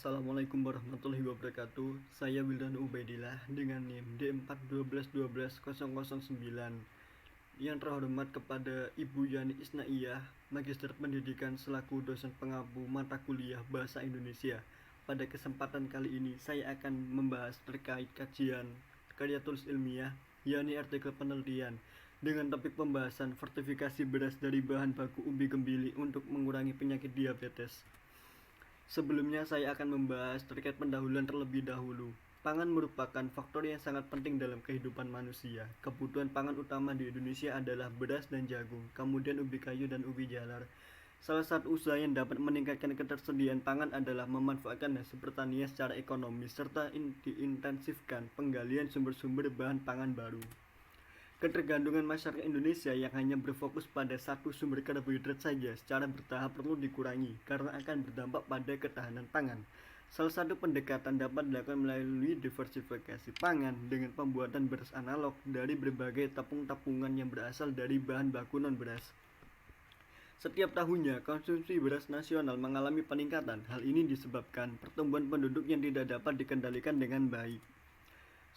Assalamualaikum warahmatullahi wabarakatuh. Saya Wildan Ubaidillah dengan NIM D412120009. Yang terhormat kepada Ibu Yani Isnaiyah, Magister Pendidikan selaku dosen pengampu mata kuliah Bahasa Indonesia. Pada kesempatan kali ini saya akan membahas terkait kajian karya tulis ilmiah, yakni artikel penelitian dengan topik pembahasan fortifikasi beras dari bahan baku ubi gembili untuk mengurangi penyakit diabetes. Sebelumnya saya akan membahas terkait pendahuluan terlebih dahulu. Pangan merupakan faktor yang sangat penting dalam kehidupan manusia. Kebutuhan pangan utama di Indonesia adalah beras dan jagung, kemudian ubi kayu dan ubi jalar. Salah satu usaha yang dapat meningkatkan ketersediaan pangan adalah memanfaatkan hasil pertanian secara ekonomis serta diintensifkan penggalian sumber-sumber bahan pangan baru. Ketergantungan masyarakat Indonesia yang hanya berfokus pada satu sumber karbohidrat saja secara bertahap perlu dikurangi karena akan berdampak pada ketahanan pangan. Salah satu pendekatan dapat dilakukan melalui diversifikasi pangan dengan pembuatan beras analog dari berbagai tepung-tepungan yang berasal dari bahan baku non-beras. Setiap tahunnya, konsumsi beras nasional mengalami peningkatan. Hal ini disebabkan pertumbuhan penduduk yang tidak dapat dikendalikan dengan baik.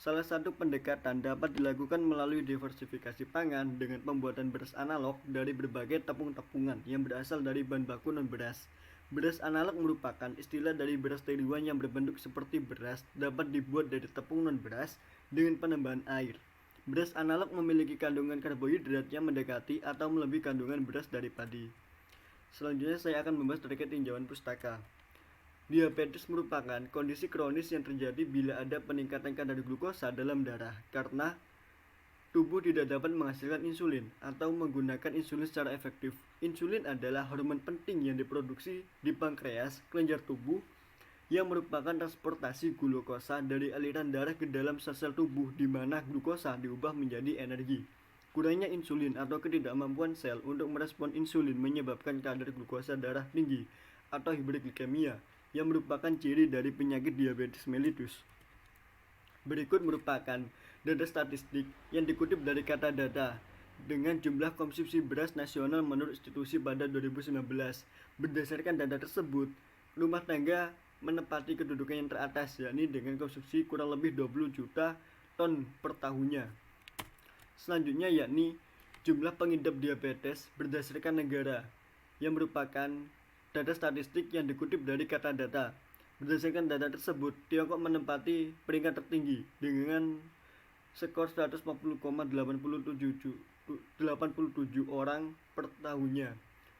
Salah satu pendekatan dapat dilakukan melalui diversifikasi pangan dengan pembuatan beras analog dari berbagai tepung-tepungan yang berasal dari bahan baku non-beras. Beras analog merupakan istilah dari beras tiruan yang berbentuk seperti beras, dapat dibuat dari tepung non-beras dengan penambahan air. Beras analog memiliki kandungan karbohidrat yang mendekati atau melebihi kandungan beras dari padi. Selanjutnya saya akan membahas terkait tinjauan pustaka. Diabetes merupakan kondisi kronis yang terjadi bila ada peningkatan kadar glukosa dalam darah karena tubuh tidak dapat menghasilkan insulin atau menggunakan insulin secara efektif. Insulin adalah hormon penting yang diproduksi di pankreas, kelenjar tubuh, yang merupakan transportasi glukosa dari aliran darah ke dalam sel-sel tubuh di mana glukosa diubah menjadi energi. Kurangnya insulin atau ketidakmampuan sel untuk merespon insulin menyebabkan kadar glukosa darah tinggi atau hiperglikemia yang merupakan ciri dari penyakit diabetes mellitus. Berikut merupakan data statistik yang dikutip dari kata data dengan jumlah konsumsi beras nasional menurut institusi pada 2019. Berdasarkan data tersebut, rumah tangga menempati kedudukan yang teratas, yakni dengan konsumsi kurang lebih 20 juta ton per tahunnya. Selanjutnya yakni jumlah pengidap diabetes berdasarkan negara, yang merupakan data statistik yang dikutip dari kata data. Berdasarkan data tersebut, Tiongkok menempati peringkat tertinggi dengan skor 140,87 orang per tahunnya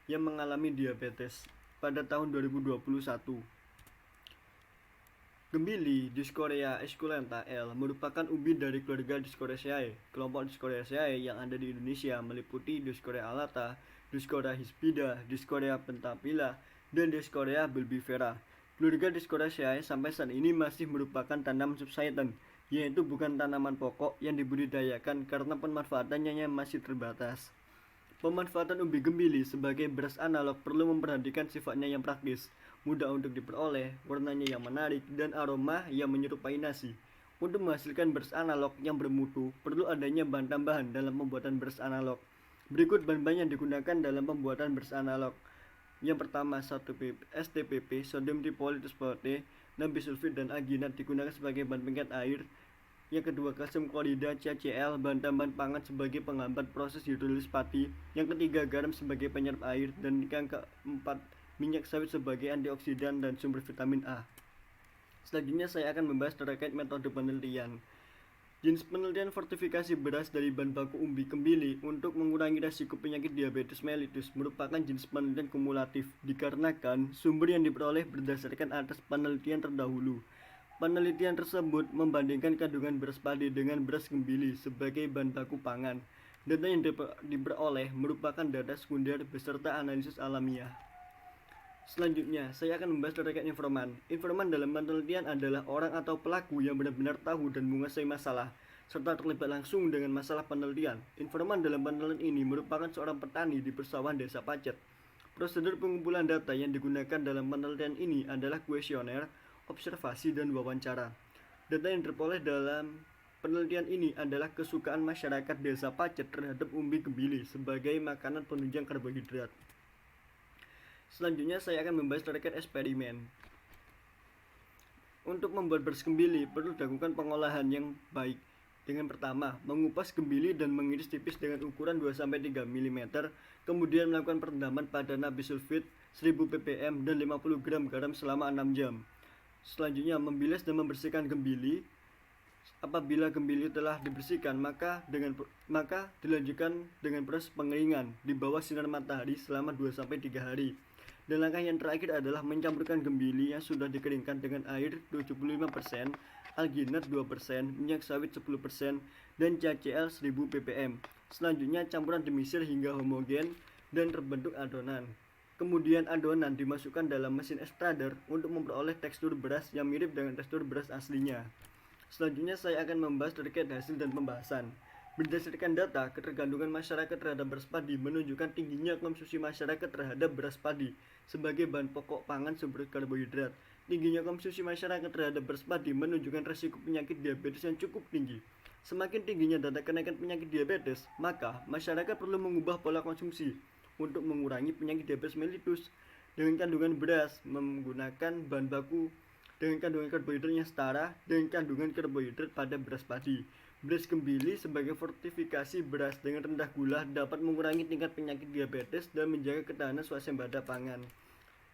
yang mengalami diabetes pada tahun 2021. Gembili Dioscorea esculenta L merupakan ubi dari keluarga Dioscoreaceae. Kelompok Dioscoreaceae yang ada di Indonesia meliputi Dioscorea alata, Dioscorea hispida, Dioscorea pentaphylla, dan Dioscorea bulbifera. Keluarga Dioscoreaceae sampai saat ini masih merupakan tanaman subsisten, yaitu bukan tanaman pokok yang dibudidayakan karena pemanfaatannya masih terbatas. Pemanfaatan ubi gembili sebagai beras analog perlu memperhatikan sifatnya yang praktis, mudah untuk diperoleh, warnanya yang menarik, dan aroma yang menyerupai nasi. Untuk menghasilkan beras analog yang bermutu, perlu adanya bahan tambahan dalam pembuatan beras analog. Berikut bahan-bahan yang digunakan dalam pembuatan beras analog. Yang pertama, STPP, sodium tripolyphosphate, bisulfit, dan alginat digunakan sebagai bahan pengganti air. Yang kedua, kalsium klorida, CaCl, bahan tambahan pangan sebagai penghambat proses hidrolisis pati. Yang ketiga, garam sebagai penyerap air. Dan yang keempat, minyak sawit sebagai antioksidan dan sumber vitamin A. Selanjutnya saya akan membahas terkait metode penelitian. Jenis penelitian fortifikasi beras dari bahan baku ubi gembili untuk mengurangi risiko penyakit diabetes mellitus merupakan jenis penelitian kumulatif dikarenakan sumber yang diperoleh berdasarkan atas penelitian terdahulu. Penelitian tersebut membandingkan kandungan beras padi dengan beras gembili sebagai bahan baku pangan. Data yang diperoleh merupakan data sekunder beserta analisis alamiah. Selanjutnya, saya akan membahas terkait informan. Informan dalam penelitian adalah orang atau pelaku yang benar-benar tahu dan menguasai masalah, serta terlibat langsung dengan masalah penelitian. Informan dalam penelitian ini merupakan seorang petani di persawahan desa Pacet. Prosedur pengumpulan data yang digunakan dalam penelitian ini adalah kuesioner, observasi, dan wawancara. Data yang diperoleh dalam penelitian ini adalah kesukaan masyarakat desa Pacet terhadap ubi gembili sebagai makanan penunjang karbohidrat. Selanjutnya saya akan membahas terkait eksperimen. Untuk membuat beras gembili perlu dilakukan pengolahan yang baik. Dengan pertama, mengupas gembili dan mengiris tipis dengan ukuran 2-3 mm, kemudian melakukan perendaman pada nabi sulfit 1000 ppm dan 50 gram garam selama 6 jam. Selanjutnya, membilas dan membersihkan gembili. Apabila gembili telah dibersihkan, maka dilanjutkan dengan proses pengeringan di bawah sinar matahari selama 2-3 hari. Dan langkah yang terakhir adalah mencampurkan gembili yang sudah dikeringkan dengan air 75%, alginat 2%, minyak sawit 10%, dan CaCl 1000 ppm. Selanjutnya campuran dimisir hingga homogen dan terbentuk adonan. Kemudian adonan dimasukkan dalam mesin extruder untuk memperoleh tekstur beras yang mirip dengan tekstur beras aslinya. Selanjutnya saya akan membahas terkait hasil dan pembahasan. Berdasarkan data, ketergantungan masyarakat terhadap beras padi menunjukkan tingginya konsumsi masyarakat terhadap beras padi sebagai bahan pokok pangan sumber karbohidrat. Tingginya konsumsi masyarakat terhadap beras padi menunjukkan resiko penyakit diabetes yang cukup tinggi. Semakin tingginya data kenaikan penyakit diabetes, maka masyarakat perlu mengubah pola konsumsi untuk mengurangi penyakit diabetes mellitus. Dengan kandungan beras menggunakan bahan baku dengan kandungan karbohidrat yang setara dengan kandungan karbohidrat pada beras padi. Beras gembili sebagai fortifikasi beras dengan rendah gula dapat mengurangi tingkat penyakit diabetes dan menjaga ketahanan swasembada pangan.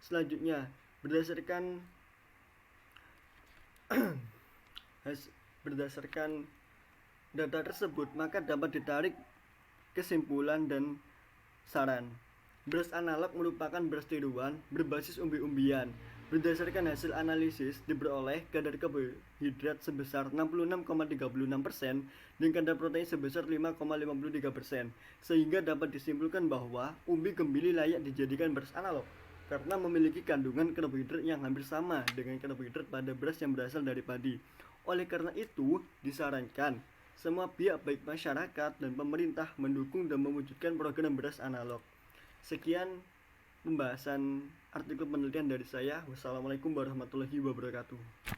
Selanjutnya, berdasarkan data tersebut, maka dapat ditarik kesimpulan dan saran. Beras analog merupakan beras tiruan berbasis umbi-umbian. Berdasarkan hasil analisis, diperoleh kadar karbohidrat sebesar 66,36% dan kadar protein sebesar 5,53%, sehingga dapat disimpulkan bahwa umbi gembili layak dijadikan beras analog karena memiliki kandungan karbohidrat yang hampir sama dengan karbohidrat pada beras yang berasal dari padi. Oleh karena itu, disarankan semua pihak baik masyarakat dan pemerintah mendukung dan mewujudkan program beras analog. Sekian pembahasan artikel penelitian dari saya. Wassalamualaikum warahmatullahi wabarakatuh.